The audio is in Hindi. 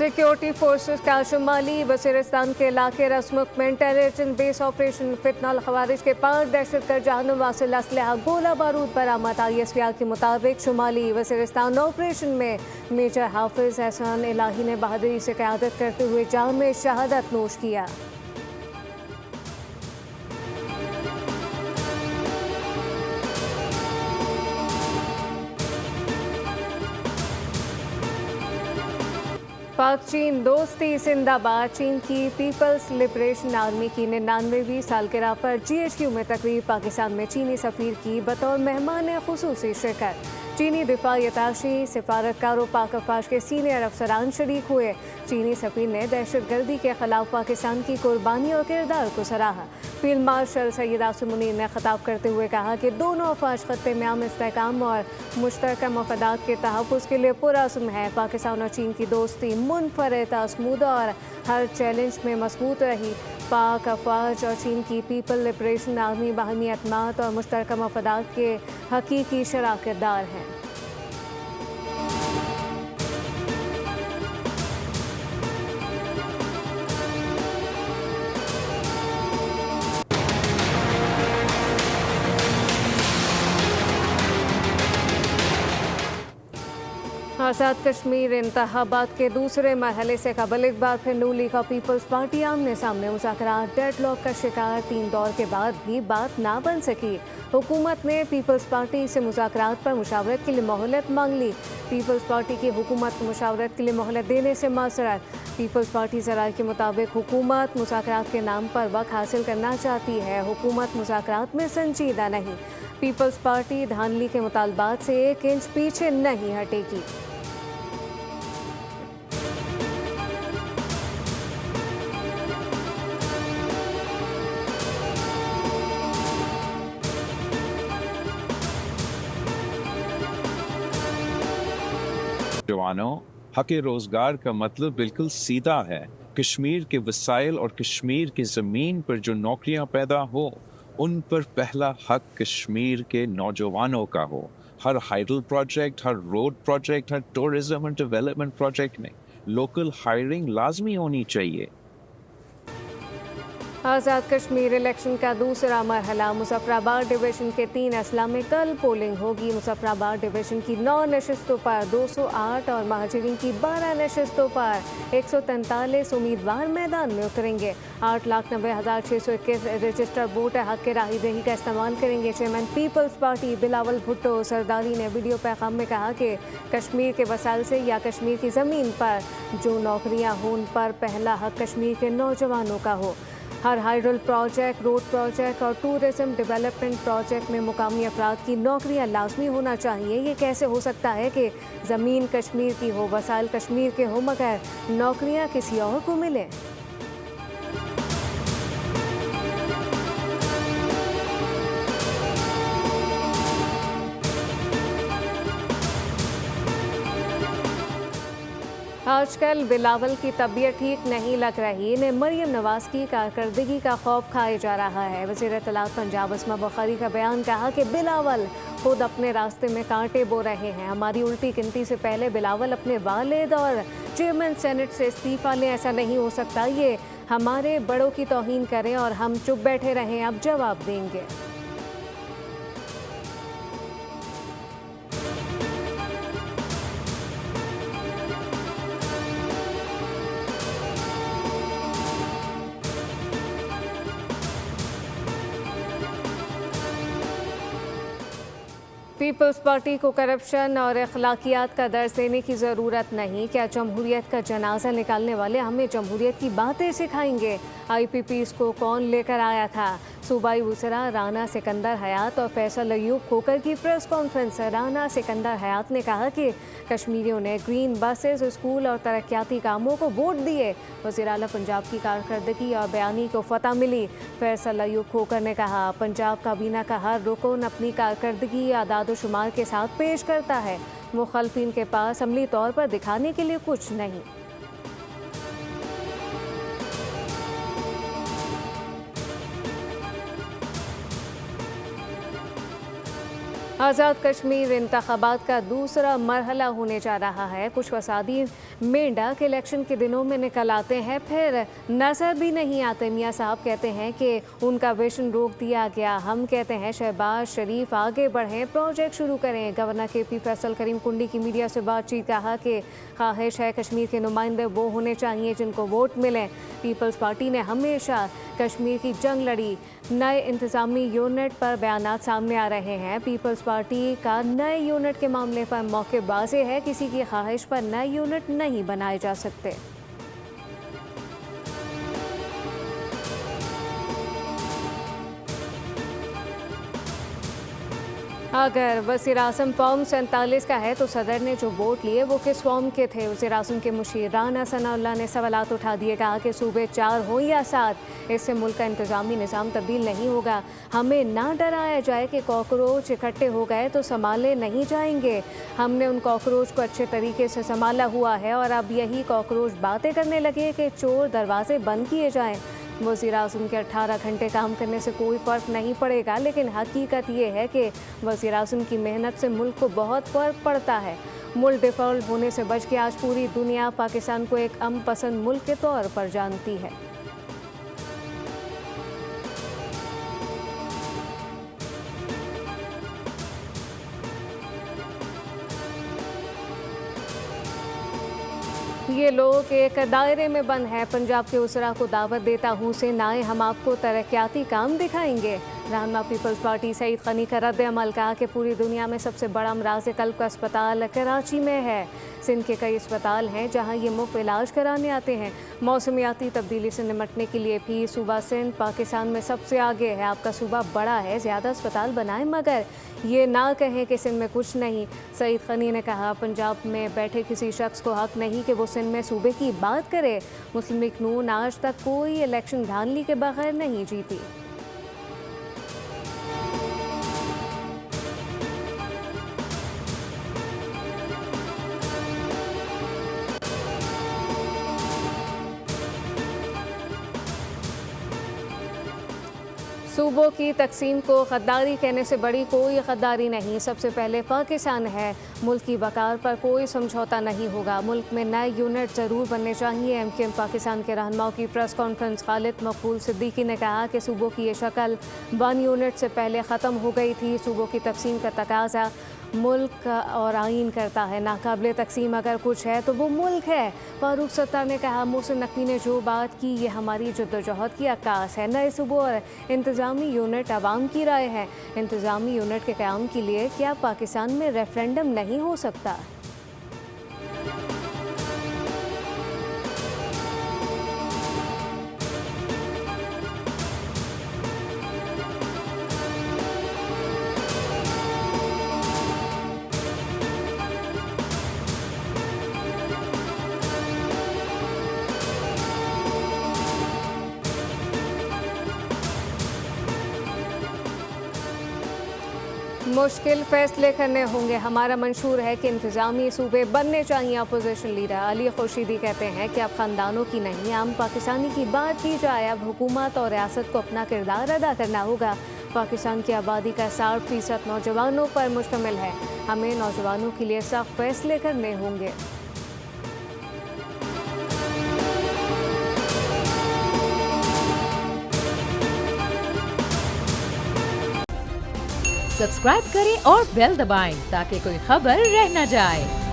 सिक्योरिटी फोर्सेस का शुमाली वजीरिस्तान के इलाके रसमुख में इंटेलिजेंस बेस ऑपरेशन फितनल खवारिज के 5 दहशतगर्द जानम वासिल असलहा गोला बारूद बरामद। ISPR के मुताबिक शुमाली वजीरिस्तान ऑपरेशन में मेजर हाफिज एहसान इलाही ने बहादुरी से क़यादत करते हुए जाम में शहादत नोश किया। पाक चीन दोस्ती जिंदाबाद। चीन की पीपल्स लिबरेशन आर्मी की 99वीं सालगिरह पर GHQ में तकरीब। पाकिस्तान में चीनी सफीर की बतौर मेहमान खुसूसी शिरकत। चीनी दिफाई अताशी, सिफारतकारों, पाक अफवाज के सीनियर अफसरान शरीक हुए। चीनी सफीर ने दहशतगर्दी के खिलाफ पाकिस्तान की कुर्बानी और किरदार को सराहा। फील्ड मार्शल सैयद आसिम मुनीर ने खिताब करते हुए कहा कि दोनों अफवाज खत्ते में अमन, इस्तेहकाम और मुश्तरका मफादात के तहफ़्फ़ुज़ के लिए पुरअज़्म है। पाकिस्तान और चीन की दोस्ती मुनफ़रिद, आज़मूदा और हर चैलेंज में मजबूत रही। पाक अफवाज और चीन की पीपल लिबरेशन आर्मी बाहमी एतमाद और मुश्तरका मफादात के हकीकी शराकतदार हैं। आज़ाद कश्मीर इंतखाबात के दूसरे मरहले से कबल एक बार फिर नून लीग और पीपल्स पार्टी आमने सामने। मुज़ाकरात डेडलॉक का शिकार। 3 दौर के बाद भी बात ना बन सकी। हुकूमत ने पीपल्स पार्टी से मुज़ाकरात पर मुशावरत के लिए मोहलत मांग ली। पीपल्स पार्टी की हुकूमत मुशावरत के लिए मोहलत देने से माजरत। पीपल्स पार्टी ज़राए के मुताबिक हुकूमत मुज़ाकरात के नाम पर वक्त हासिल करना चाहती है। हुकूमत मुज़ाकरात में संजीदा नहीं। पीपल्स पार्टी धांधली के मुतालबात से 1 इंच पीछे नहीं हटेगी। जवानों, हक़ रोज़गार का मतलब बिल्कुल सीधा है। कश्मीर के वसाइल और कश्मीर की ज़मीन पर जो नौकरियां पैदा हो, उन पर पहला हक कश्मीर के नौजवानों का हो। हर हाइडल प्रोजेक्ट, हर रोड प्रोजेक्ट, हर टूरिज्म एंड डेवलपमेंट प्रोजेक्ट में लोकल हायरिंग लाजमी होनी चाहिए। आज़ाद कश्मीर इलेक्शन का दूसरा मरहला। मुजफ्फराबाद डिवीज़न के 3 अजला में कल पोलिंग होगी। मुजफ्फराबाद डिवीज़न की 9 नशिस्तों पर 208 और महाजरीन की 12 नशिस्तों पर 143 उम्मीदवार मैदान में उतरेंगे। 8,90,621 रजिस्टर्ड वोटर हक के राही दही का इस्तेमाल करेंगे। चेयरमैन पीपल्स पार्टी बिलावल भुट्टो सरदारी ने वीडियो पैगाम में कहा कि कश्मीर के वसाइल से या कश्मीर की ज़मीन पर जो नौकरियाँ हों, उन पर पहला हक कश्मीर के नौजवानों का हो। हर हाइडल प्रोजेक्ट, रोड प्रोजेक्ट और टूरिज्म डेवलपमेंट प्रोजेक्ट में मुकामी अफराद की नौकरियां लाजमी होना चाहिए। ये कैसे हो सकता है कि ज़मीन कश्मीर की हो, वसाइल कश्मीर के हो, मगर नौकरियां किसी और को मिले? आजकल बिलावल की तबीयत ठीक नहीं लग रही। इन्हें मरियम नवाज की कारकर्दगी का खौफ खाए जा रहा है। वज़ीर इत्तलात पंजाब अस्मा बुखारी का बयान। कहा कि बिलावल खुद अपने रास्ते में कांटे बो रहे हैं। हमारी उल्टी गिनती से पहले बिलावल अपने वालिद और चेयरमैन सेनेट से इस्तीफ़ा लें। ऐसा नहीं हो सकता। ये हमारे बड़ों की तौहीन करें और हम चुप बैठे रहें। अब जवाब देंगे। पीपल्स पार्टी को करप्शन और अखलाकियात का दर्ज देने की ज़रूरत नहीं। क्या जमहूरियत का जनाजा निकालने वाले हमें जमहूरियत की बातें सिखाएंगे? IPPs को कौन लेकर आया था? सूबाई वज़रा राना सिकंदर हयात और फैसल अयूब खोकर की प्रेस कॉन्फ्रेंस। राना सिकंदर हयात ने कहा कि कश्मीरियों ने ग्रीन बसेस, स्कूल और तरक्याती कामों को वोट दिए। वज़ीर आला पंजाब की कारकर्दगी और बयानी को फतह मिली। फैसल अयूब खोकर ने कहा, पंजाब काबीना का हर रुकन अपनी कारकर्दगी आदाद शुमार के साथ पेश करता है। मुखालफिन के पास अमली तौर पर दिखाने के लिए कुछ नहीं। आज़ाद कश्मीर इंतखाबात का दूसरा मरहला होने जा रहा है। कुछ फसादी मेंढक इलेक्शन के दिनों में निकल आते हैं, फिर नजर भी नहीं आते। मियाँ साहब कहते हैं कि उनका विजन रोक दिया गया। हम कहते हैं शहबाज शरीफ आगे बढ़ें, प्रोजेक्ट शुरू करें। गवर्नर KP फैसल करीम कुंडी की मीडिया से बातचीत कहा कि ख्वाहिश है कश्मीर के नुमाइंदे वो होने चाहिए जिनको वोट मिले। पीपल्स पार्टी ने हमेशा कश्मीर की जंग लड़ी। नए इंतजामी यूनिट पर बयानात सामने आ रहे हैं। पीपल्स पार्टी का नए यूनिट के मामले पर मौकेबाजी है। किसी की ख्वाहिश पर नए यूनिट नहीं बनाए जा सकते। अगर वज़ीर आज़म फॉर्म 47 का है तो सदर ने जो वोट लिए वो किस फॉर्म के थे? वज़ीर आज़म के मुशीर राना सनाउल्लाह ने सवालात उठा दिए। कहा कि सूबे 4 हो या 7, इससे मुल्क का इंतज़ामी निज़ाम तब्दील नहीं होगा। हमें ना डराया जाए कि कॉकरोच इकट्ठे हो गए तो संभाले नहीं जाएंगे। हमने उन कॉकरोच को अच्छे तरीके से संभाला हुआ है और अब यही कॉकरोच बातें करने लगे कि चोर दरवाजे बंद किए जाएँ। वज़ीर आज़म के 18 घंटे काम करने से कोई फ़र्क नहीं पड़ेगा, लेकिन हकीकत ये है कि वज़ीर आज़म की मेहनत से मुल्क को बहुत फ़र्क पड़ता है। मुल्क डिफ़ॉल्ट होने से बच के आज पूरी दुनिया पाकिस्तान को एक अमन पसंद मुल्क के तौर पर जानती है। ये लोग एक दायरे में बंद हैं। पंजाब के उसरा को दावत देता हूँ से नाए हम आपको तरक्याती काम दिखाएंगे। रहनुमा पीपल्स पार्टी सईद खनी का रद्द अमल। कहा कि पूरी दुनिया में सबसे बड़ा अमराज़ कल्ब का अस्पताल कराची में है। सिंध के कई अस्पताल हैं जहाँ ये मुफ्त इलाज कराने आते हैं। मौसमियाती तब्दीली से निपटने के लिए भी सूबा सिंध पाकिस्तान में सबसे आगे है। आपका सूबा बड़ा है, ज़्यादा अस्पताल बनाएं, मगर ये ना कहें कि सिंध में कुछ नहीं। सईद खनी ने कहा पंजाब में बैठे किसी शख्स को हक नहीं कि वो सिंध में सूबे की बात करे। मुस्लिम लीग नून आज तक कोई इलेक्शन धांधली के बगैर नहीं जीती। सूबों की तकसीम को गद्दारी कहने से बड़ी कोई गद्दारी नहीं। सबसे पहले पाकिस्तान है। मुल्क की वकार पर कोई समझौता नहीं होगा। मुल्क में नए यूनिट ज़रूर बनने चाहिए। MKM पाकिस्तान के रहनुमाओं की प्रेस कॉन्फ्रेंस। खालिद मकबूल सिद्दीकी ने कहा कि सूबों की ये शक्ल 1 यूनिट से पहले ख़त्म हो गई थी। सूबों की तकसीम का तकाजा मुल्क और आइन करता है। नाकाबिले तकसीम अगर कुछ है तो वो मुल्क है। फारूक सत्तार ने कहा मोहसिन नकवी ने जो बात की ये हमारी जद्दोजहद की अक्कास है। नए सूबों और इंतज़ामी यूनिट आवाम की राय है। इंतज़ामी यूनिट के क़याम के लिए क्या पाकिस्तान में रेफरेंडम नहीं हो सकता? मुश्किल फैसले करने होंगे। हमारा मंशूर है कि इंतज़ामी सूबे बनने चाहिए। अपोजिशन लीडर अली खुर्शीदी कहते हैं कि अब ख़ानदानों की नहीं आम पाकिस्तानी की बात की जाए। अब हुकूमत और रियासत को अपना किरदार अदा करना होगा। पाकिस्तान की आबादी का 60% नौजवानों पर मुश्तमिल है। हमें नौजवानों के लिए सख्त फैसले करने होंगे। सब्सक्राइब करें और बेल दबाएं ताकि कोई खबर रह न जाए।